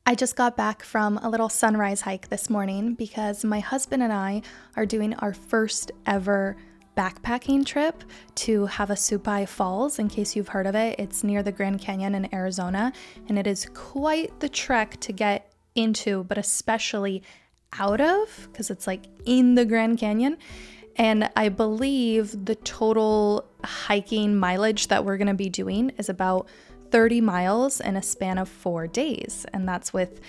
I just got back from a little sunrise hike this morning because my husband and I are doing our first ever backpacking trip to Havasupai Falls. In case you've heard of it, it's near the Grand Canyon in Arizona, and it is quite the trek to get into, but especially out of, because it's like in the Grand Canyon. And I believe the total hiking mileage that we're going to be doing is about 30 miles in a span of 4 days. And that's with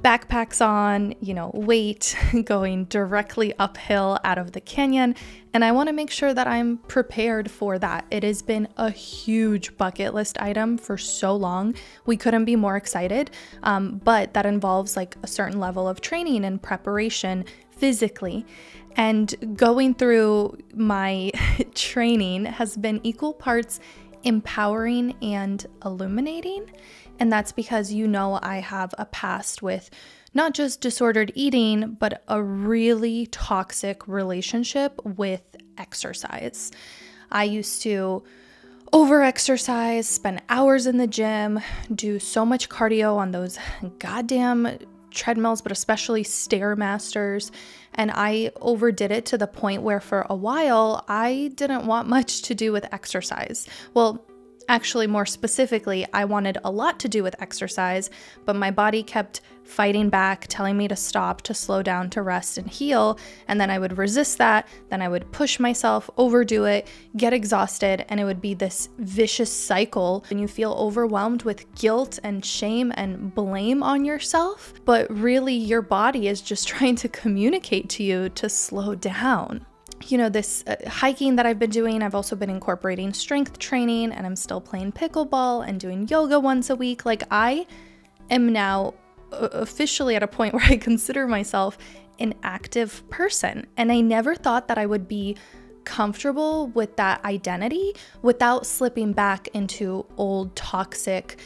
backpacks on, weight, going directly uphill out of the canyon. And I want to make sure that I'm prepared for that. It has been a huge bucket list item for so long. We couldn't be more excited. But that involves like a certain level of training and preparation physically. And going through my training has been equal parts empowering and illuminating. And that's because I have a past with not just disordered eating, but a really toxic relationship with exercise. I used to over-exercise, spend hours in the gym, do so much cardio on those goddamn treadmills, but especially Stairmasters. And I overdid it to the point where for a while, I didn't want much to do with exercise. Well, actually, more specifically, I wanted a lot to do with exercise, but my body kept fighting back, telling me to stop, to slow down, to rest and heal. And then I would resist that. Then I would push myself, overdo it, get exhausted, and it would be this vicious cycle. And you feel overwhelmed with guilt and shame and blame on yourself. But really, your body is just trying to communicate to you to slow down. This hiking that I've been doing, I've also been incorporating strength training, and I'm still playing pickleball and doing yoga once a week. Like, I am now officially at a point where I consider myself an active person. And I never thought that I would be comfortable with that identity without slipping back into old toxic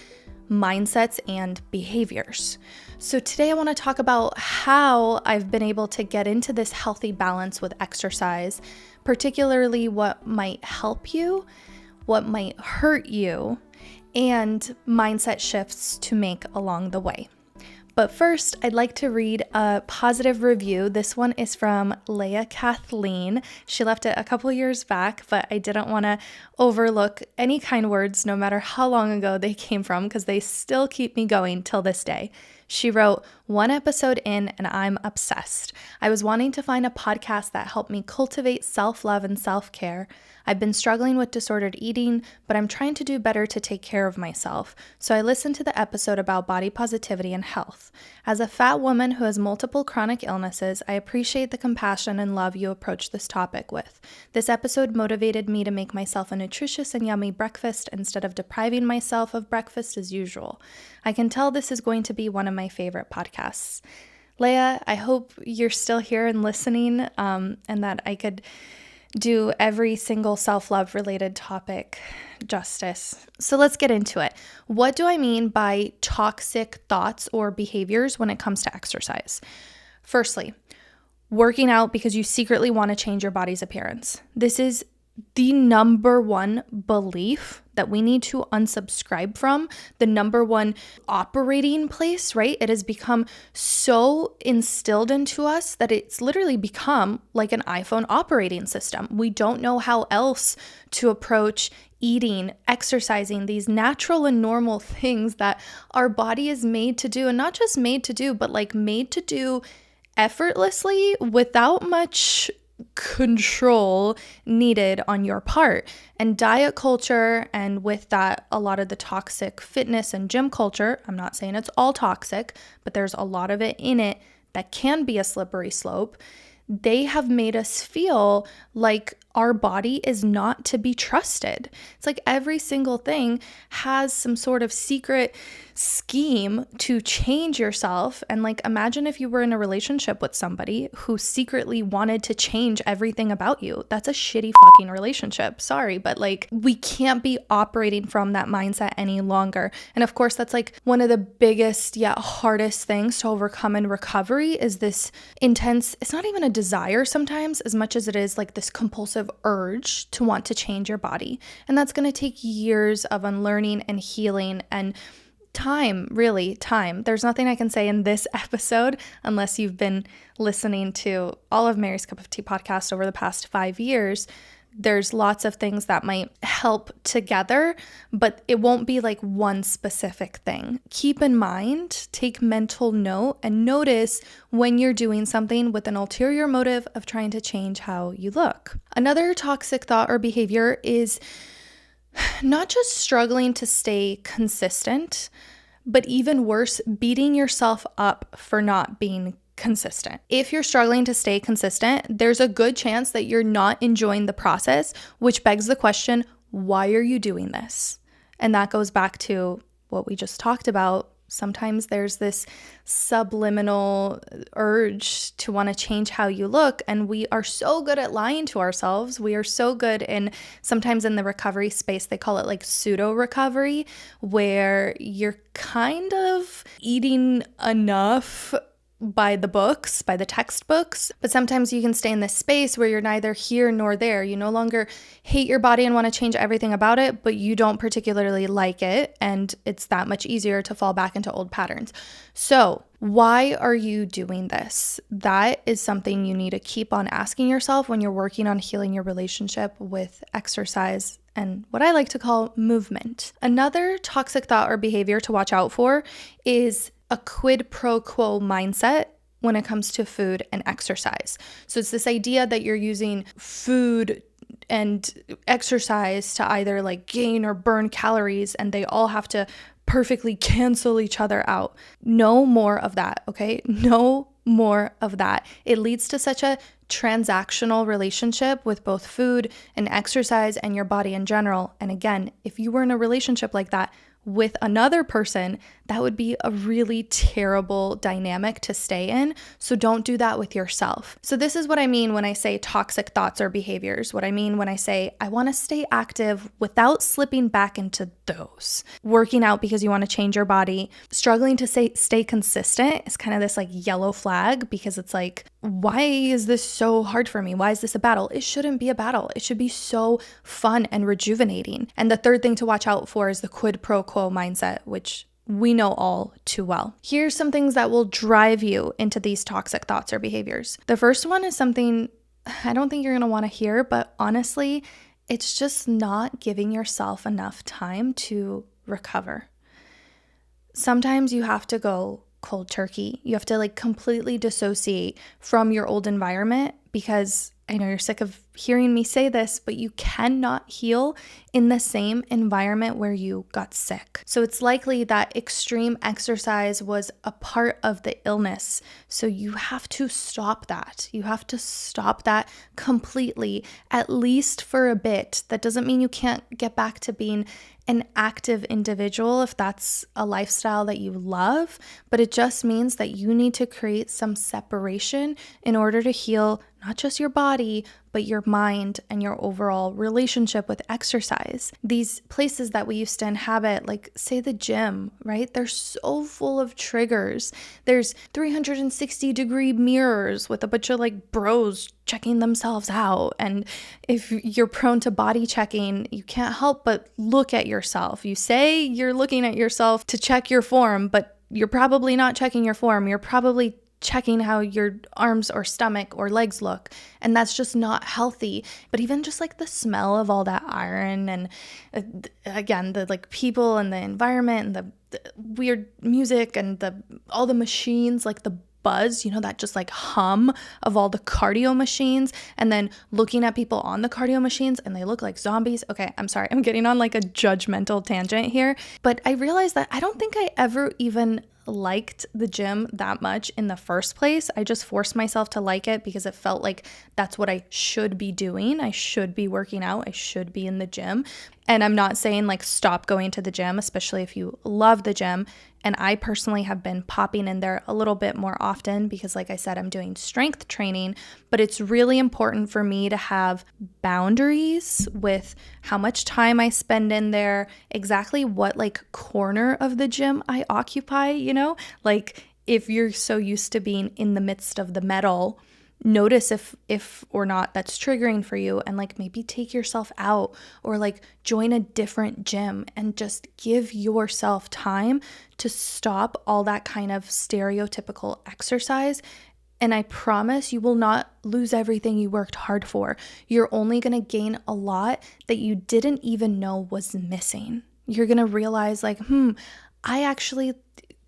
mindsets and behaviors. So today I want to talk about how I've been able to get into this healthy balance with exercise, particularly what might help you, what might hurt you, and mindset shifts to make along the way. But first, I'd like to read a positive review. This one is from Leah Kathleen. She left it a couple years back, but I didn't want to overlook any kind words, no matter how long ago they came from, because they still keep me going till this day. She wrote, "1 episode in and I'm obsessed. I was wanting to find a podcast that helped me cultivate self-love and self-care. I've been struggling with disordered eating, but I'm trying to do better to take care of myself. So I listened to the episode about body positivity and health. As a fat woman who has multiple chronic illnesses, I appreciate the compassion and love you approach this topic with. This episode motivated me to make myself a nutritious and yummy breakfast instead of depriving myself of breakfast as usual. I can tell this is going to be one of my favorite podcasts." Leah, I hope you're still here and listening, and that I could do every single self-love related topic justice. So let's get into it. What do I mean by toxic thoughts or behaviors when it comes to exercise? Firstly, working out because you secretly want to change your body's appearance. This is the number one belief that we need to unsubscribe from, the number one operating place, right? It has become so instilled into us that it's literally become like an iPhone operating system. We don't know how else to approach eating, exercising, these natural and normal things that our body is made to do, and not just made to do, but like made to do effortlessly without much control needed on your part. And diet culture, and with that, a lot of the toxic fitness and gym culture, I'm not saying it's all toxic, but there's a lot of it in it that can be a slippery slope. They have made us feel like our body is not to be trusted. It's like every single thing has some sort of secret scheme to change yourself. And like, imagine if you were in a relationship with somebody who secretly wanted to change everything about you. That's a shitty fucking relationship. Sorry, but like, we can't be operating from that mindset any longer. And of course, that's like one of the biggest yet hardest things to overcome in recovery is this intense, it's not even a desire sometimes as much as it is like this compulsive urge to want to change your body. And that's going to take years of unlearning and healing and Time, really, time. There's nothing I can say in this episode unless you've been listening to all of Mary's Cup of Tea podcast over the past 5 years. There's lots of things that might help together, but it won't be like one specific thing. Keep in mind, take mental note, and notice when you're doing something with an ulterior motive of trying to change how you look. Another toxic thought or behavior is not just struggling to stay consistent, but even worse, beating yourself up for not being consistent. If you're struggling to stay consistent, there's a good chance that you're not enjoying the process, which begs the question, why are you doing this? And that goes back to what we just talked about. Sometimes there's this subliminal urge to want to change how you look, and we are so good at lying to ourselves. We are so good sometimes in the recovery space, they call it like pseudo recovery, where you're kind of eating enough by the books, by the textbooks, but sometimes you can stay in this space where you're neither here nor there. You no longer hate your body and want to change everything about it, but you don't particularly like it, and it's that much easier to fall back into old patterns. So why are you doing this? That is something you need to keep on asking yourself when you're working on healing your relationship with exercise and what I like to call movement. Another toxic thought or behavior to watch out for is a quid pro quo mindset when it comes to food and exercise. So it's this idea that you're using food and exercise to either like gain or burn calories, and they all have to perfectly cancel each other out. No more of that, okay? No more of that. It leads to such a transactional relationship with both food and exercise and your body in general. And again, if you were in a relationship like that with another person, that would be a really terrible dynamic to stay in. So don't do that with yourself. So this is what I mean when I say toxic thoughts or behaviors. What I mean when I say I want to stay active without slipping back into those. Working out because you want to change your body. Struggling to stay consistent is kind of this like yellow flag, because it's like, why is this so hard for me? Why is this a battle? It shouldn't be a battle. It should be so fun and rejuvenating. And the third thing to watch out for is the quid pro quo mindset, which we know all too well. Here's some things that will drive you into these toxic thoughts or behaviors. The first one is something I don't think you're going to want to hear, but honestly, it's just not giving yourself enough time to recover. Sometimes you have to go cold turkey. You have to like completely dissociate from your old environment, because I know you're sick of hearing me say this, but you cannot heal in the same environment where you got sick. So it's likely that extreme exercise was a part of the illness. So you have to stop that. You have to stop that completely, at least for a bit. That doesn't mean you can't get back to being an active individual if that's a lifestyle that you love, but it just means that you need to create some separation in order to heal not just your body, but your mind and your overall relationship with exercise. These places that we used to inhabit, like say the gym, right? They're so full of triggers. There's 360-degree mirrors with a bunch of like bros checking themselves out. And if you're prone to body checking, you can't help but look at yourself. You say you're looking at yourself to check your form, but you're probably not checking your form. You're probably checking how your arms or stomach or legs look, and that's just not healthy. But even just like the smell of all that iron, and again, the like people and the environment and the weird music and all the machines, like the buzz, that just like hum of all the cardio machines, and then looking at people on the cardio machines and they look like zombies. Okay, I'm sorry, I'm getting on like a judgmental tangent here, but I realized that I don't think I ever even liked the gym that much in the first place. I just forced myself to like it because it felt like that's what I should be doing. I should be working out. I should be in the gym. And I'm not saying like stop going to the gym, especially if you love the gym. And I personally have been popping in there a little bit more often because, like I said, I'm doing strength training, but it's really important for me to have boundaries with how much time I spend in there, exactly what like corner of the gym I occupy, like if you're so used to being in the midst of the metal, notice if or not that's triggering for you, and like maybe take yourself out or like join a different gym and just give yourself time to stop all that kind of stereotypical exercise. And I promise you will not lose everything you worked hard for. You're only going to gain a lot that you didn't even know was missing. You're going to realize like, I actually,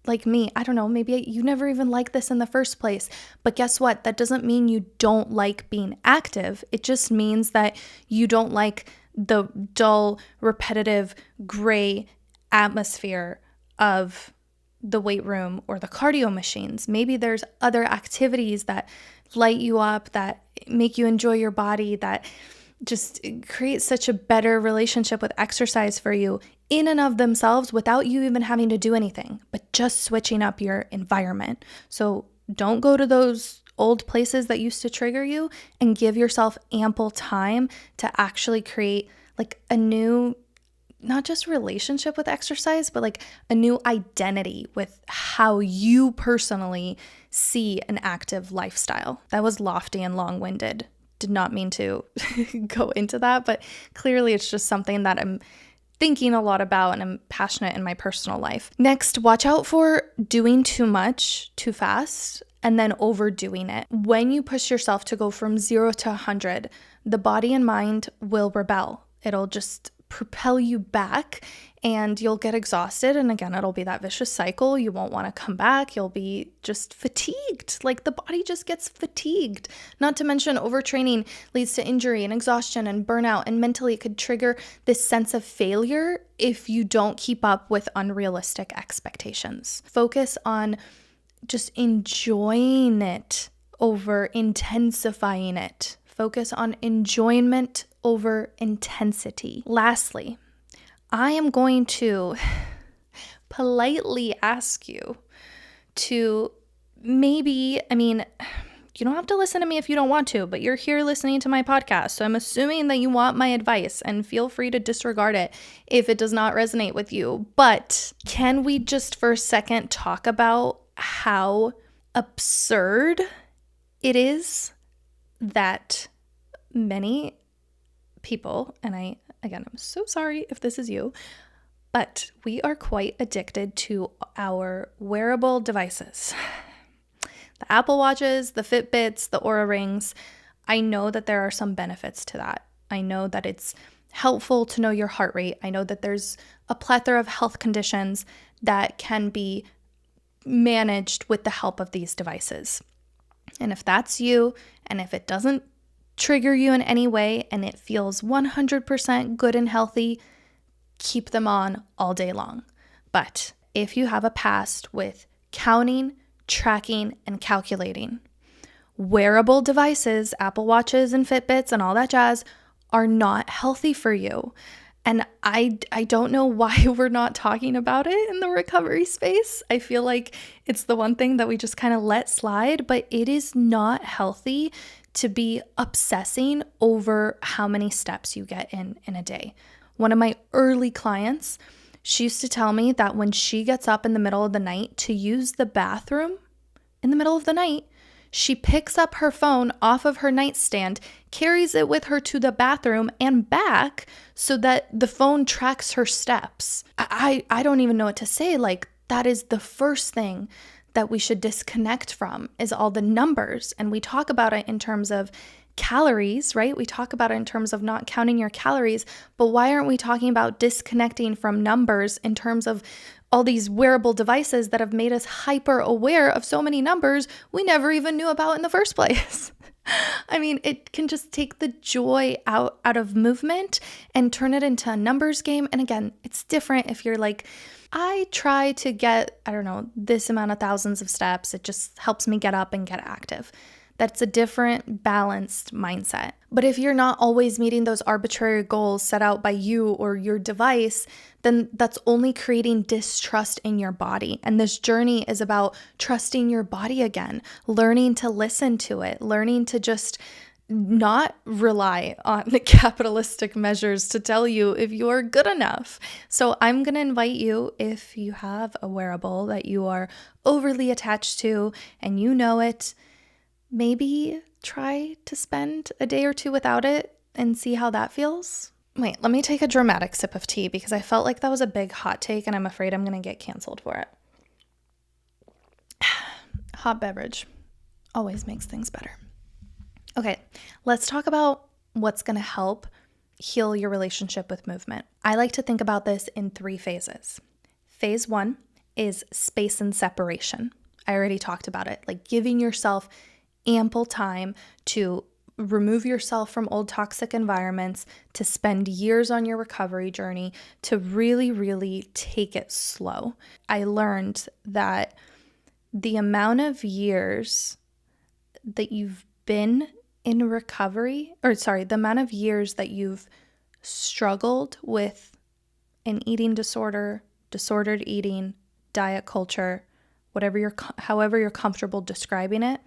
like me, I don't know, maybe you never even liked this in the first place. But guess what? That doesn't mean you don't like being active. It just means that you don't like the dull, repetitive, gray atmosphere of the weight room or the cardio machines. Maybe there's other activities that light you up, that make you enjoy your body, that just create such a better relationship with exercise for you in and of themselves without you even having to do anything, but just switching up your environment. So don't go to those old places that used to trigger you, and give yourself ample time to actually create like a new, not just relationship with exercise, but like a new identity with how you personally see an active lifestyle. That was lofty and long-winded. Did not mean to go into that, but clearly it's just something that I'm thinking a lot about and I'm passionate in my personal life. Next, watch out for doing too much too fast and then overdoing it. When you push yourself to go from 0 to 100, the body and mind will rebel. It'll just propel you back and you'll get exhausted. And again, it'll be that vicious cycle. You won't want to come back. You'll be just fatigued. Like the body just gets fatigued. Not to mention overtraining leads to injury and exhaustion and burnout. And mentally it could trigger this sense of failure if you don't keep up with unrealistic expectations. Focus on just enjoying it over intensifying it. Focus on enjoyment over intensity. Lastly, I am going to politely ask you to maybe, you don't have to listen to me if you don't want to, but you're here listening to my podcast. So I'm assuming that you want my advice, and feel free to disregard it if it does not resonate with you. But can we just for a second talk about how absurd it is that many people, and I'm so sorry if this is you, but we are quite addicted to our wearable devices. The Apple Watches, the Fitbits, the Oura Rings. I know that there are some benefits to that. I know that it's helpful to know your heart rate. I know that there's a plethora of health conditions that can be managed with the help of these devices. And if that's you, and if it doesn't trigger you in any way and it feels 100% good and healthy, keep them on all day long. But if you have a past with counting, tracking, and calculating, wearable devices, Apple Watches and Fitbits and all that jazz, are not healthy for you. And I don't know why we're not talking about it in the recovery space. I feel like it's the one thing that we just kind of let slide, but it is not healthy to be obsessing over how many steps you get in a day. One of my early clients, she used to tell me that when she gets up in the middle of the night to use the bathroom in the middle of the night, she picks up her phone off of her nightstand, carries it with her to the bathroom and back so that the phone tracks her steps. I don't even know what to say. Like, that is the first thing that we should disconnect from, is all the numbers. And we talk about it in terms of calories, right? We talk about it in terms of not counting your calories, but why aren't we talking about disconnecting from numbers in terms of all these wearable devices that have made us hyper aware of so many numbers we never even knew about in the first place? It can just take the joy out of movement and turn it into a numbers game. And again, it's different if you're like, I try to get, this amount of thousands of steps. It just helps me get up and get active. That's a different, balanced mindset. But if you're not always meeting those arbitrary goals set out by you or your device, then that's only creating distrust in your body. And this journey is about trusting your body again, learning to listen to it, learning to just not rely on the capitalistic measures to tell you if you're good enough. So I'm going to invite you, if you have a wearable that you are overly attached to and you know it, maybe try to spend a day or two without it and see how that feels? Wait, let me take a dramatic sip of tea because I felt like that was a big hot take and I'm afraid I'm going to get canceled for it. Hot beverage always makes things better. Okay, let's talk about what's going to help heal your relationship with movement. I like to think about this in 3 phases. Phase 1 is space and separation. I already talked about it, like giving yourself ample time to remove yourself from old toxic environments, to spend years on your recovery journey, to really, really take it slow. I learned that the amount of years that you've been in recovery, the amount of years that you've struggled with an eating disorder, disordered eating, diet culture, however you're comfortable describing it,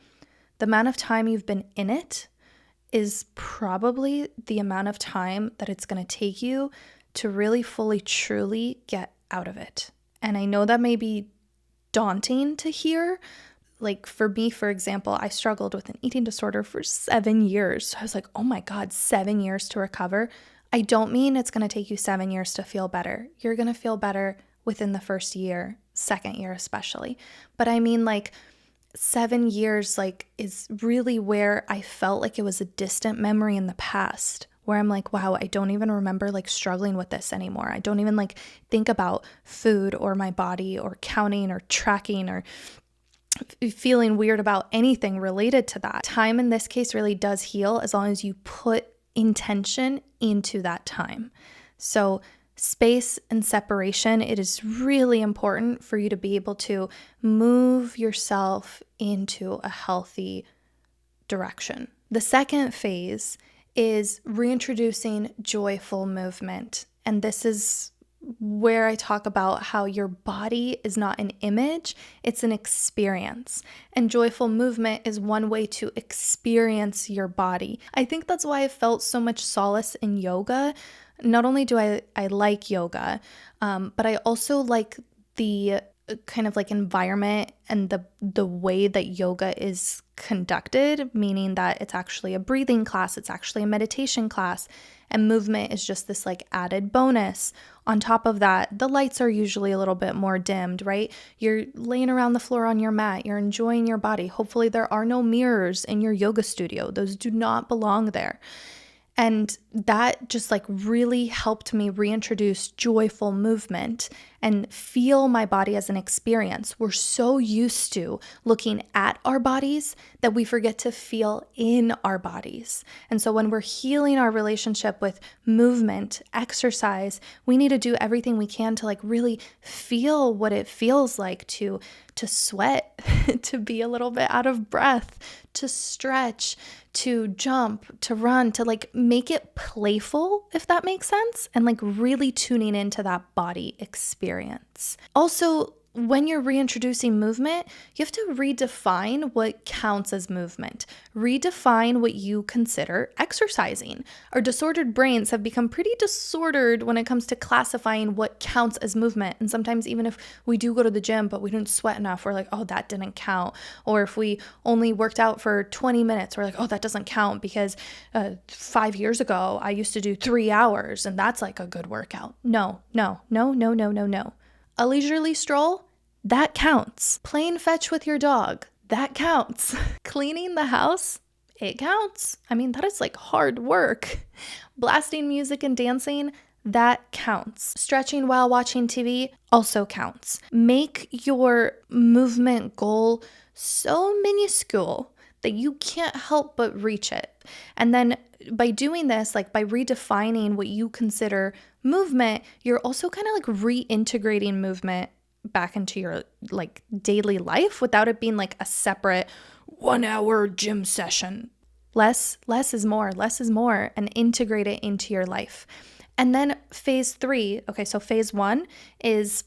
the amount of time you've been in it is probably the amount of time that it's going to take you to really fully, truly get out of it. And I know that may be daunting to hear. Like for me, for example, I struggled with an eating disorder for 7 years. So I was like, oh my God, 7 years to recover. I don't mean it's going to take you 7 years to feel better. You're going to feel better within the first year, second year especially. But I mean like 7 years is really where I felt like it was a distant memory in the past, where I'm like, wow, I don't even remember struggling with this anymore. I don't even think about food or my body or counting or tracking or feeling weird about anything related to that. Time in this case really does heal as long as you put intention into that time. So space and separation, it is really important for you to be able to move yourself into a healthy direction. The second phase is reintroducing joyful movement. And this is where I talk about how your body is not an image, it's an experience. And joyful movement is one way to experience your body. I think that's why I felt so much solace in yoga. Not only do I like yoga, but I also like the kind of environment and the way that yoga is conducted, meaning that it's actually a breathing class, it's actually a meditation class, and movement is just this added bonus. On top of that, the lights are usually a little bit more dimmed, right? You're laying around the floor on your mat, you're enjoying your body. Hopefully there are no mirrors in your yoga studio. Those do not belong there. And that just really helped me reintroduce joyful movement and feel my body as an experience. We're so used to looking at our bodies that we forget to feel in our bodies. And so when we're healing our relationship with movement, exercise, we need to do everything we can to really feel what it feels like to sweat, to be a little bit out of breath, to stretch, to jump, to run, to make it playful, if that makes sense, and really tuning into that body experience. Also, when you're reintroducing movement, you have to redefine what counts as movement. Redefine what you consider exercising. Our disordered brains have become pretty disordered when it comes to classifying what counts as movement. And sometimes even if we do go to the gym, but we didn't sweat enough, we're like, oh, that didn't count. Or if we only worked out for 20 minutes, we're like, oh, that doesn't count because 5 years ago, I used to do 3 hours and that's a good workout. No. A leisurely stroll, that counts. Playing fetch with your dog, that counts. Cleaning the house, it counts. I mean, that is hard work. Blasting music and dancing, that counts. Stretching while watching TV also counts. Make your movement goal so minuscule that you can't help but reach it. And then by doing this, by redefining what you consider movement, you're also kind of reintegrating movement back into your daily life without it being a separate 1 hour gym session. Less is more, and integrate it into your life. And then phase 3, okay, so phase 1 is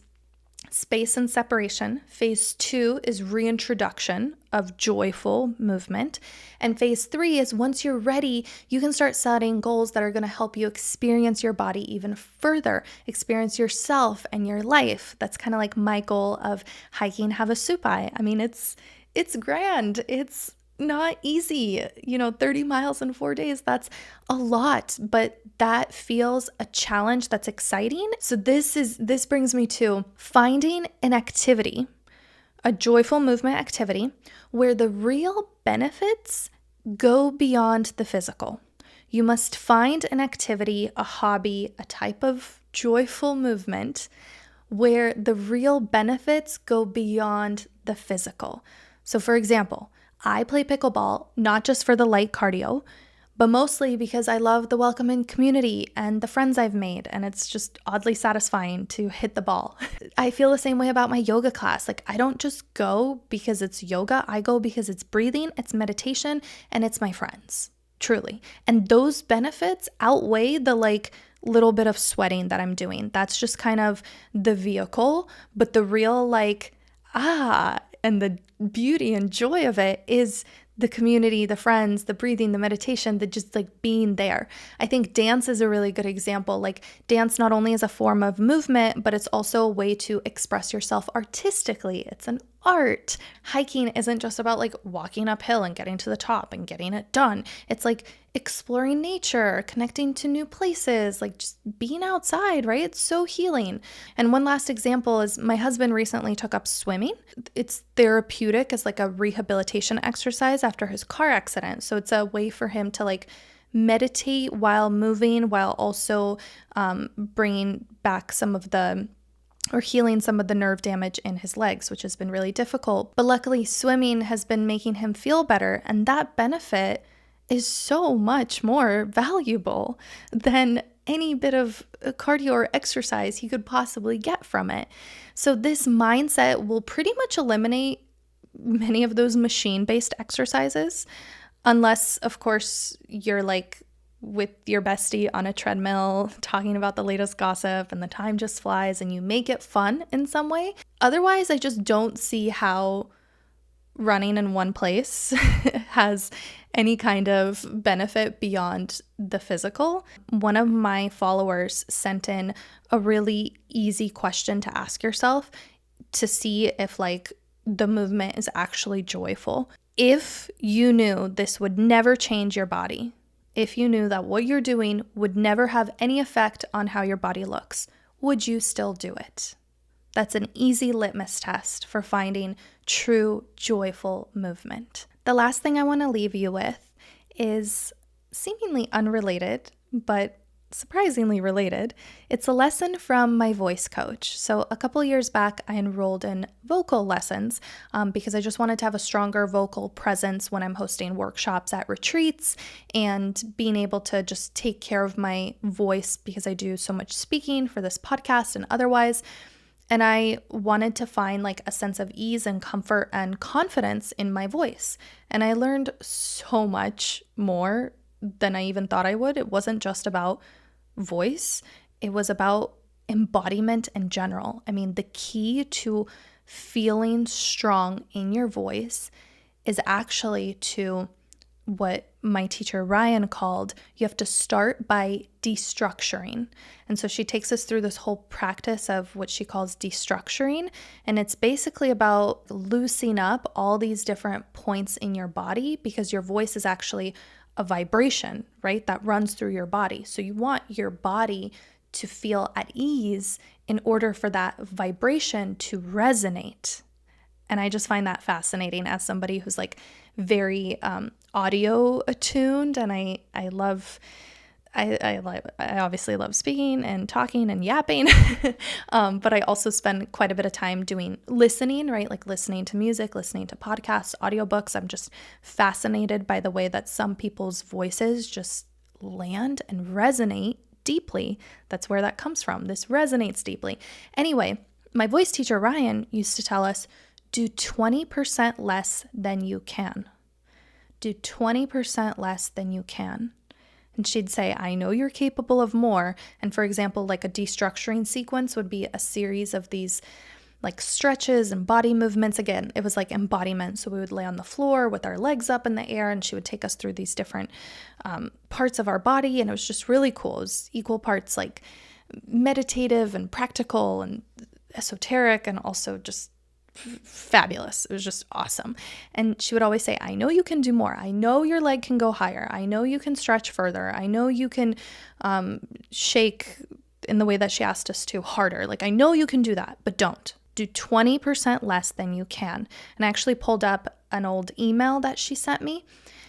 space and separation. Phase 2 is reintroduction of joyful movement. And phase 3 is once you're ready, you can start setting goals that are going to help you experience your body even further, experience yourself and your life. That's kind of my goal of hiking Havasupai. I mean, it's grand. It's not easy. 30 miles in 4 days, that's a lot, but that feels a challenge that's exciting. So this brings me to finding an activity, a joyful movement activity, where the real benefits go beyond the physical. You must find an activity, a hobby, a type of joyful movement where the real benefits go beyond the physical. So, for example, I play pickleball not just for the light cardio, but mostly because I love the welcoming community and the friends I've made, and it's just oddly satisfying to hit the ball. I feel the same way about my yoga class. Like, I don't just go because it's yoga, I go because it's breathing, it's meditation, and it's my friends, truly. And those benefits outweigh the little bit of sweating that I'm doing. That's just kind of the vehicle, but the real and the beauty and joy of it is the community, the friends, the breathing, the meditation, the just being there. I think dance is a really good example. Dance not only is a form of movement, but it's also a way to express yourself artistically. It's an art. Hiking isn't just about walking uphill and getting to the top and getting it done. It's exploring nature, connecting to new places, just being outside, right? It's so healing. And one last example is my husband recently took up swimming. It's therapeutic as a rehabilitation exercise after his car accident. So it's a way for him to meditate while moving, while also bringing back healing some of the nerve damage in his legs, which has been really difficult. But luckily, swimming has been making him feel better. And that benefit is so much more valuable than any bit of cardio or exercise he could possibly get from it. So this mindset will pretty much eliminate many of those machine-based exercises, unless, of course, you're with your bestie on a treadmill talking about the latest gossip and the time just flies and you make it fun in some way. Otherwise, I just don't see how running in one place has any kind of benefit beyond the physical. One of my followers sent in a really easy question to ask yourself to see if the movement is actually joyful. If you knew this would never change your body, if you knew that what you're doing would never have any effect on how your body looks, would you still do it? That's an easy litmus test for finding true joyful movement. The last thing I want to leave you with is seemingly unrelated, but surprisingly related. It's a lesson from my voice coach. So a couple years back, I enrolled in vocal lessons because I just wanted to have a stronger vocal presence when I'm hosting workshops at retreats and being able to just take care of my voice because I do so much speaking for this podcast and otherwise. And I wanted to find a sense of ease and comfort and confidence in my voice. And I learned so much more than I even thought I would. It wasn't just about voice. It was about embodiment in general. I mean, the key to feeling strong in your voice is actually to what my teacher Ryan called, you have to start by destructuring. And so she takes us through this whole practice of what she calls destructuring. And it's basically about loosening up all these different points in your body because your voice is actually a vibration, right? That runs through your body. So you want your body to feel at ease in order for that vibration to resonate. And I just find that fascinating as somebody who's very audio attuned, and I obviously love speaking and talking and yapping, but I also spend quite a bit of time doing listening, right? Listening to music, listening to podcasts, audiobooks. I'm just fascinated by the way that some people's voices just land and resonate deeply. That's where that comes from. This resonates deeply. Anyway, my voice teacher, Ryan, used to tell us, do 20% less than you can. Do 20% less than you can. And she'd say, I know you're capable of more. And for example, a destructuring sequence would be a series of these stretches and body movements. Again, it was embodiment. So we would lay on the floor with our legs up in the air and she would take us through these different parts of our body. And it was just really cool. It was equal parts meditative and practical and esoteric and also just fabulous. It was just awesome. And she would always say, I know you can do more. I know your leg can go higher. I know you can stretch further. I know you can shake in the way that she asked us to harder. Like, I know you can do that, but don't. Do 20% less than you can. And I actually pulled up an old email that she sent me.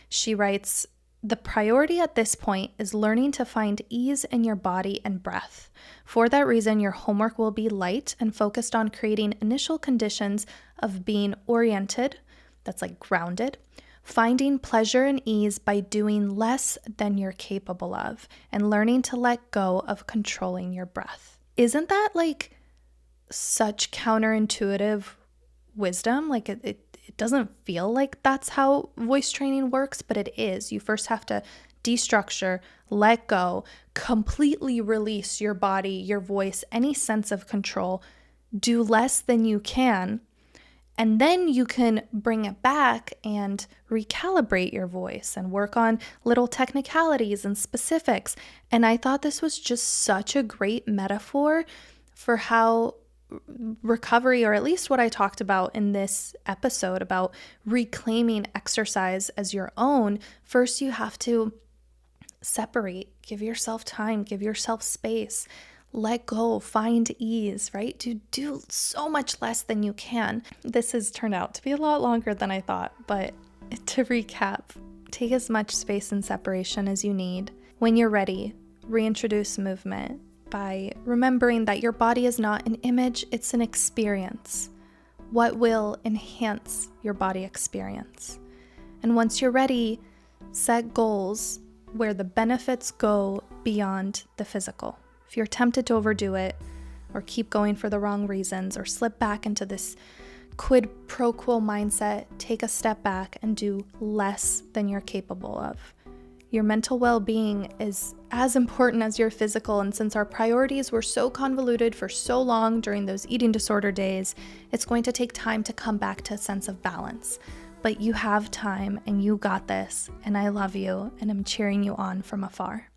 She writes, the priority at this point is learning to find ease in your body and breath. For that reason, your homework will be light and focused on creating initial conditions of being oriented, that's like grounded, finding pleasure and ease by doing less than you're capable of, and learning to let go of controlling your breath. Isn't that like such counterintuitive wisdom? Like it doesn't feel like that's how voice training works, but it is. You first have to destructure, let go, completely release your body, your voice, any sense of control, do less than you can, and then you can bring it back and recalibrate your voice and work on little technicalities and specifics. And I thought this was just such a great metaphor for how recovery, or at least what I talked about in this episode about reclaiming exercise as your own. First, you have to separate, give yourself time, give yourself space, let go, find ease, right? To do so much less than you can. This has turned out to be a lot longer than I thought, but to recap, take as much space and separation as you need. When you're ready, reintroduce movement by remembering that your body is not an image, it's an experience. What will enhance your body experience? And once you're ready, set goals where the benefits go beyond the physical. If you're tempted to overdo it, or keep going for the wrong reasons, or slip back into this quid pro quo mindset, take a step back and do less than you're capable of. Your mental well-being is as important as your physical, and since our priorities were so convoluted for so long during those eating disorder days, it's going to take time to come back to a sense of balance. But you have time and you got this, and I love you and I'm cheering you on from afar.